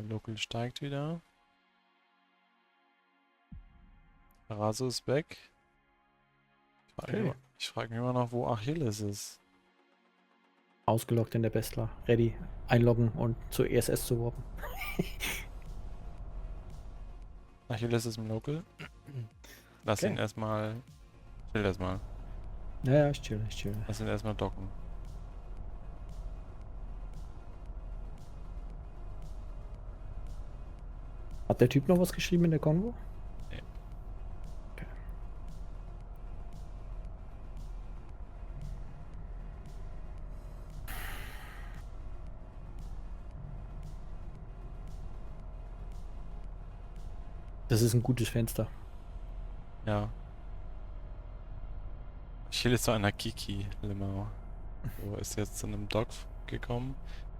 Local steigt wieder. Raso ist weg. Okay. Ich frage mich immer noch, wo Achilles ist. Ausgeloggt in der Bestler. Ready. Einloggen und zur ESS zu warpen. Achilles ist im Local. Lass ihn Okay. erstmal. Chill erstmal. Ja, ich chill, ich chill. Lass ihn erstmal docken. Hat der Typ noch was geschrieben in der Konvo? Nee. Okay. Das ist ein gutes Fenster. Ja. Achilles zu einer Kiki-Limau. So, ist jetzt zu einem Dock gekommen.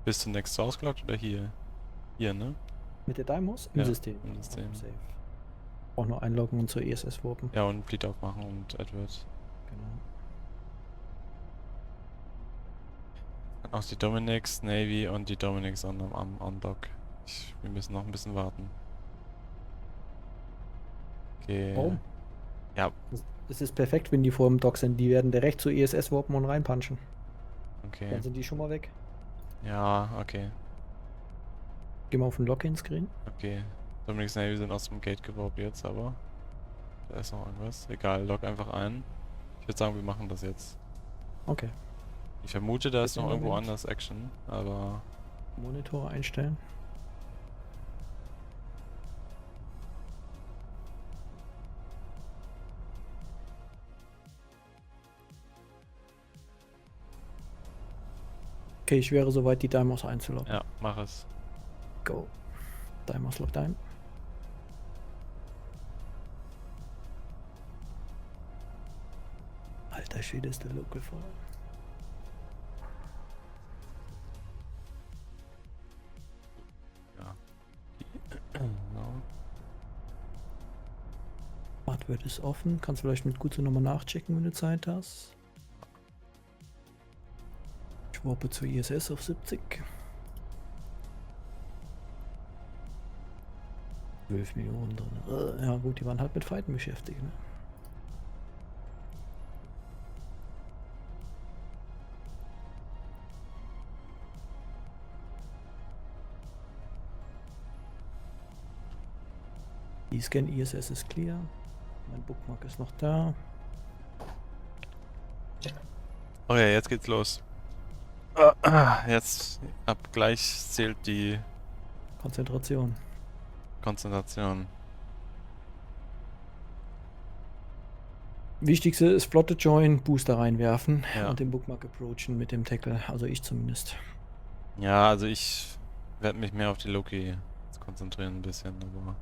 Bist du next ausgeloggt oder hier? Hier, ne? Mit der Daimos? Im Ja, System. im System. Safe. Auch nur einloggen und zur ESS warpen. Ja, und Bleed aufmachen und Edward. Genau. Dann auch die Dominics, Navy und die Dominics am Dock. Wir müssen noch ein bisschen warten. Okay. Warum? Ja, Es ist perfekt, wenn die vor dem Dock sind. Die werden direkt zur ESS warpen und reinpunchen. okay. Dann sind die schon mal weg. Ja, okay. Geh mal auf den Login-Screen. Okay. Dominics Navy sind aus dem Gate geworben jetzt, aber da ist noch irgendwas. Egal, log einfach ein. Ich würde sagen, wir machen das jetzt. Okay. Ich vermute, da ist noch irgendwo Moment. anders Action, aber Monitor einstellen. Okay, ich wäre soweit, die Daimos einzuloggen. ja, mach es. Go. Daimos loggt ein. Alter Schwede, ist der Local voll. Ja. Genau. Hardware ist offen. Kannst vielleicht mit Gutze nochmal nachchecken, wenn du Zeit hast. Ich warpe zur ISS auf 70. 12 Millionen drin. Ja gut, die waren halt mit Fighten beschäftigt, ne? Die Scan ISS ist clear. Mein Bookmark ist noch da. Okay, jetzt geht's los. Jetzt ab gleich zählt die Konzentration. Konzentration. Wichtigste ist Flotte Join, Booster reinwerfen Ja. und den Bookmark approachen mit dem Tackle. Also ich zumindest. Ja, also ich werde mich mehr auf die Loki konzentrieren ein bisschen, aber.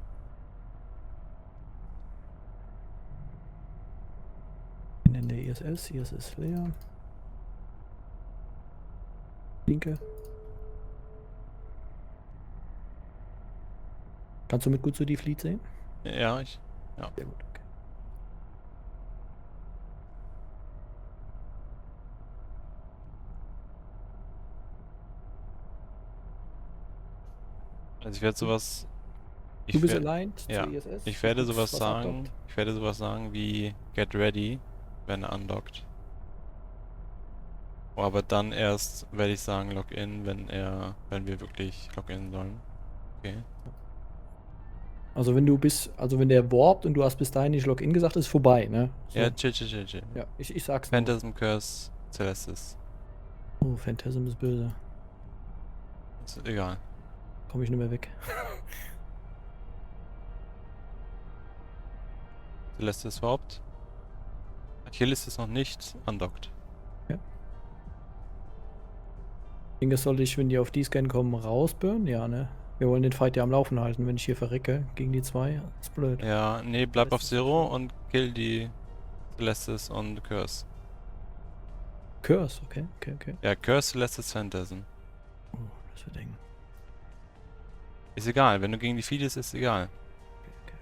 Bin in der ISS. ISS leer. Linke. Kannst du mit gut so die Fleet sehen? Ja, ja. Sehr gut, okay. Also ich werde sowas. Du bist aligned ja, zur ISS. ich werde guckst, sowas was sagen. abdockt. Ich werde sowas sagen wie Get ready, wenn er andockt. Oh, aber dann erst werde ich sagen Login, wenn wir wirklich Login sollen. Okay. Also wenn wenn der warpt und du hast bis dahin nicht Login gesagt, ist vorbei, ne? So. Ja, chill. Ja, ich sag's nur. Phantasm Curse Celestis. Oh, Phantasm ist böse. Ist egal. Komme ich nicht mehr weg. Celestis überhaupt. Achilles ist noch nicht undockt. Ja. Ich denke, das sollte ich, wenn die auf die Scan kommen, rausburnen? Ja, ne? Wir wollen den Fight ja am Laufen halten. Wenn ich hier verrecke gegen die zwei, ist blöd. Ja, nee, bleib auf Celestis Zero ist und kill die Celestis und Curse. Curse, okay. Ja, Curse, Celestis, Phantasm. Oh, das wird eng. Ist egal, wenn du gegen die Fides ist egal.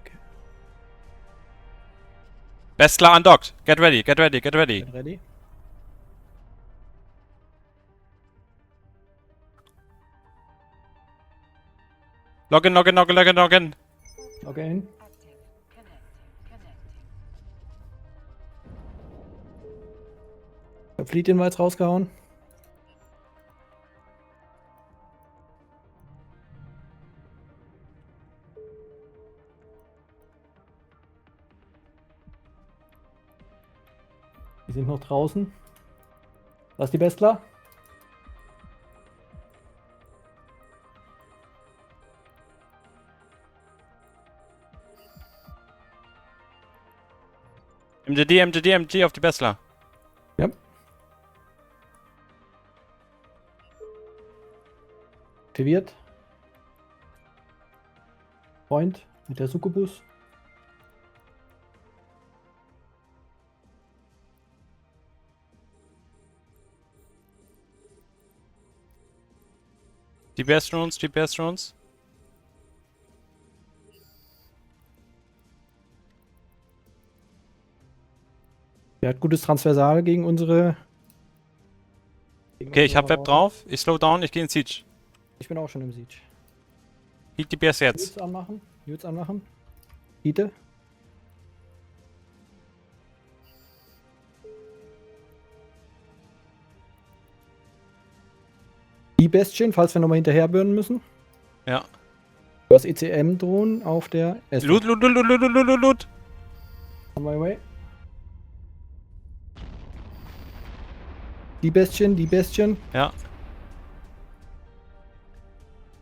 Okay. Bestler undockt! Get ready! Get ready? Login, login, login, login, login. Okay. Ich hab Fleet Invites rausgehauen. Die sind noch draußen. Was die Bestler? MGD, MGD, MG auf die Bessler. Ja. Aktiviert. Point mit der Succubus. DPS Drones, DPS Drones. Der hat gutes Transversal gegen unsere. Okay, ich hab Web drauf. Ich slow down, ich gehe in Siege. Ich bin auch schon im Siege. Heat DPS jetzt. Units anmachen. Units anmachen. Hiete. Die Bestien, falls wir nochmal hinterher burnen müssen. Ja. Du hast ECM-Drohnen auf der S. Loot, loot, loot, loot, loot, loot, loot, loot. On my way. Die Bestien, die Bestien. Ja.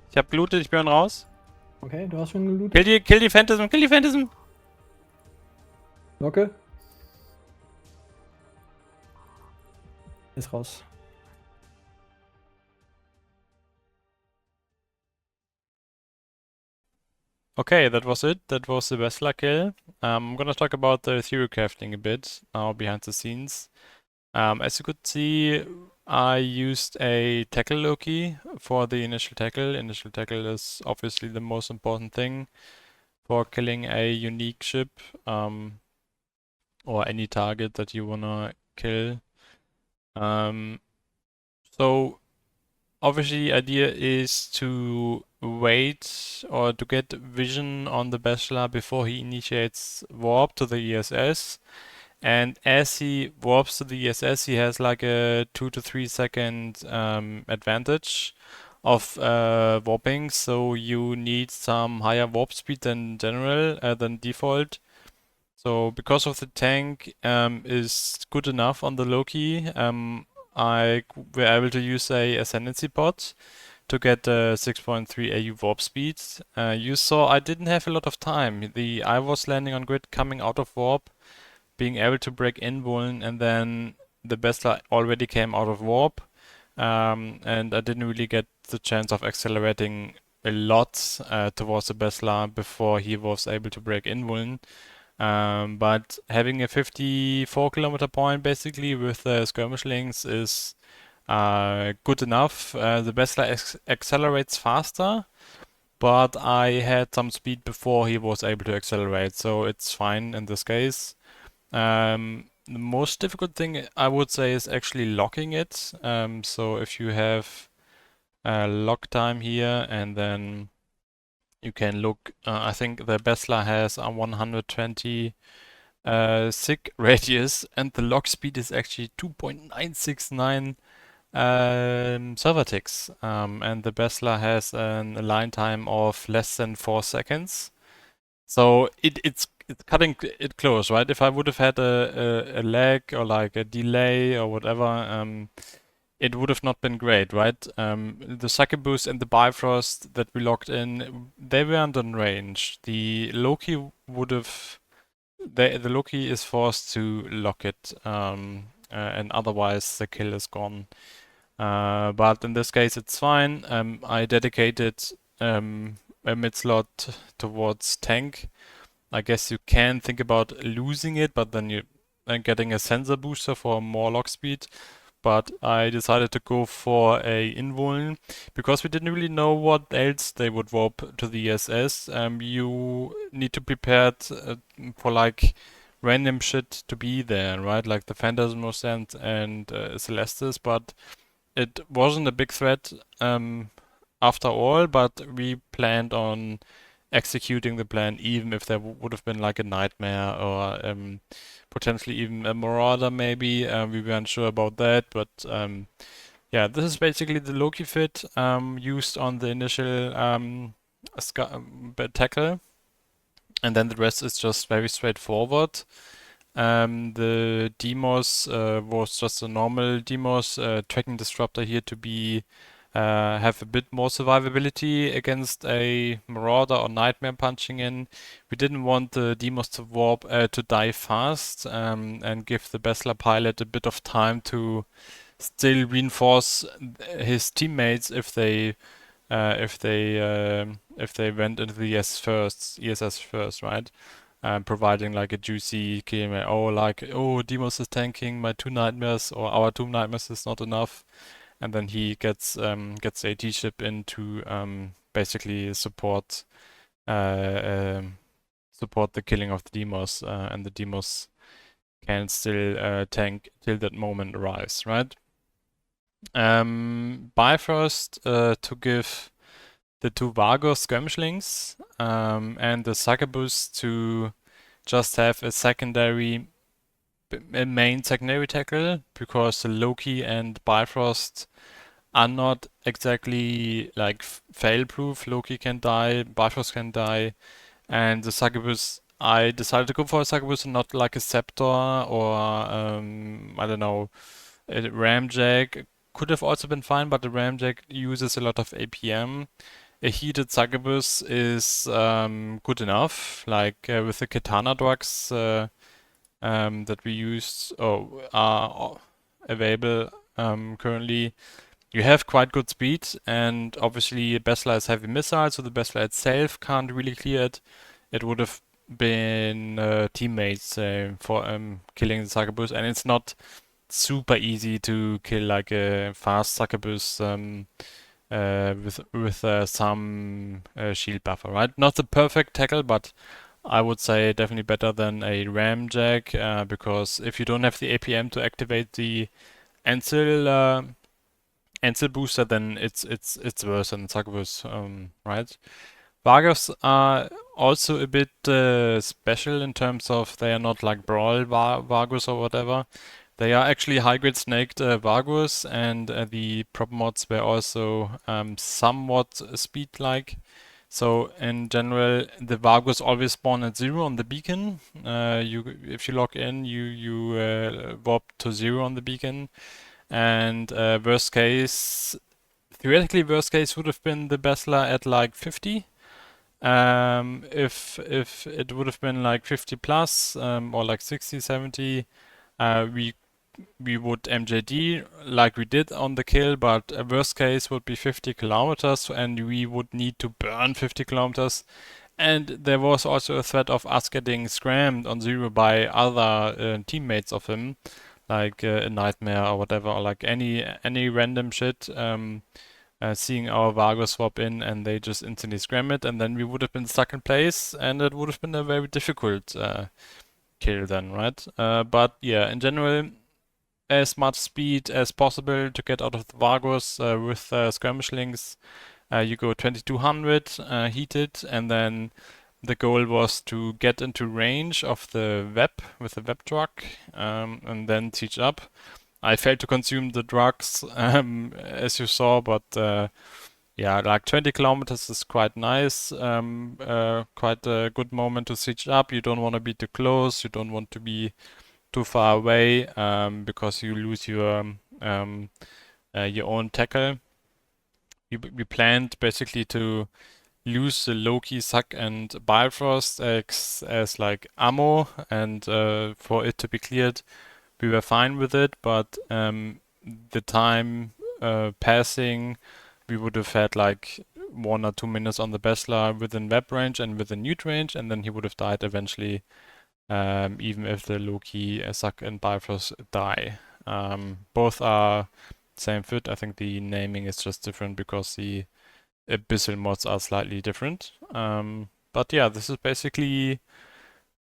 Ich hab gelootet, ich bin raus. Okay, du hast schon gelootet. Kill die Phantasm, kill die Phantasm. Locke. Ist raus. Okay, that was it. That was the Vesla kill. I'm gonna talk about the Theorycrafting a bit now behind the scenes. As you could see, I used a tackle Loki for the initial tackle. Initial tackle is obviously the most important thing for killing a unique ship or any target that you wanna kill. So obviously the idea is to wait or to get vision on the Bachelor before he initiates warp to the ESS. And as he warps to the ESS, he has like a 2 to 3 second advantage of warping. So you need some higher warp speed than general, than default. So because of the tank is good enough on the Loki, I were able to use a ascendancy pod to get 6.3 AU warp speed. You saw I didn't have a lot of time. I was landing on grid, coming out of warp, being able to break in Vuln, and then the Bessler already came out of warp, and I didn't really get the chance of accelerating a lot towards the Bessler before he was able to break in Vuln. But having a 54 kilometer point basically with the skirmish links is good enough. The Bessler accelerates faster, but I had some speed before he was able to accelerate, so it's fine in this case. The most difficult thing I would say is actually locking it. So if you have lock time here and then you can look, I think the Bessler has a 120 sig radius and the lock speed is actually 2.969 server ticks. And the Bessler has a line time of less than 4 seconds. So it's cutting it close, right? If I would have had a lag or like a delay or whatever, it would have not been great, right? The Succubus and the Bifrost that we locked in, they weren't in range. The Loki would have, the Loki is forced to lock it, and otherwise the kill is gone. But in this case, it's fine. I dedicated a mid slot towards tank. I guess you can think about losing it, but then you getting a sensor booster for more lock speed. But I decided to go for a invuln because we didn't really know what else they would warp to the ESS. You need to prepare for like random shit to be there, right? Like the Phantasm and Celestis, but it wasn't a big threat after all, but we planned on executing the plan even if there would have been like a nightmare or potentially even a marauder maybe. We weren't sure about that, but yeah, this is basically the Loki fit used on the initial tackle, and then the rest is just very straightforward. The Demos was just a normal Demos tracking disruptor here to be have a bit more survivability against a Marauder or Nightmare punching in. We didn't want the Demos to warp to die fast and give the Bessler pilot a bit of time to still reinforce his teammates if they went into the ESS first, right? Providing like a juicy game, oh, like, oh, Demos is tanking my two nightmares, or our two nightmares is not enough, and then he gets a AT ship in to basically support the killing of the Demos, and the Demos can still tank till that moment arrives, right? Bifrost to give the two Vargos skirmishlings and the Succubus to just have a main secondary tackle, because the Loki and Bifrost are not exactly like fail-proof. Loki can die, Bifrost can die, and the Succubus, I decided to go for a Succubus and not like a Scepter or I don't know, a Ramjack. Could have also been fine, but the Ramjack uses a lot of APM. A heated Succubus is good enough, like with the Katana drugs that we use or are available currently. You have quite good speed, and obviously Bessler has heavy missiles, so the Bessler itself can't really clear it. It would have been teammates for killing the Succubus, and it's not super easy to kill like a fast Succubus with some shield buffer, right? Not the perfect tackle, but I would say definitely better than a Ramjack, because if you don't have the APM to activate the Ancil Ancil booster, then it's worse than Succubus, right? Vargos are also a bit special in terms of they are not like Brawl Vargus or whatever. They are actually high-grade snaked Vargus, and the prop mods were also somewhat speed-like. So in general, the Vargus always spawn at 0 on the beacon. If you log in, you warp to 0 on the beacon, and theoretically worst case would have been the Bessler at like 50. If it would have been like 50 plus, or like 60, 70, we would MJD like we did on the kill, but a worst case would be 50 kilometers, and we would need to burn 50 kilometers. And there was also a threat of us getting scrammed on 0 by other teammates of him, like a Nightmare or whatever, or like any random shit. Seeing our Vargo swap in, and they just instantly scram it, and then we would have been stuck in place, and it would have been a very difficult kill then, right? But yeah, in general, as much speed as possible to get out of the Vargos with skirmishlings. You go 2200 heated, and then the goal was to get into range of the web with the web truck, and then siege up. I failed to consume the drugs, as you saw, but yeah, like 20 kilometers is quite nice. Quite a good moment to siege up. You don't want to be too close. You don't want to be too far away, because you lose your own tackle. We planned basically to use the Loki, Suck, and Bifrost as like ammo, and for it to be cleared, we were fine with it. But the time passing, we would have had like 1 or 2 minutes on the Bessler within web range and within newt range, and then he would have died eventually, even if the Loki, Suck, and Bifrost die. Both are same fit. I think the naming is just different because the Abyssal mods are slightly different. But yeah, this is basically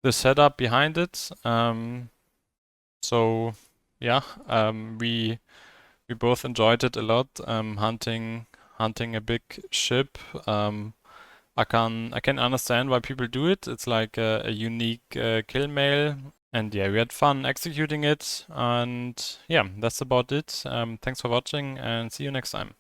the setup behind it. So yeah, we both enjoyed it a lot. hunting a big ship. I can understand why people do it. It's like a unique kill mail. And yeah, we had fun executing it. And yeah, that's about it. Thanks for watching and see you next time.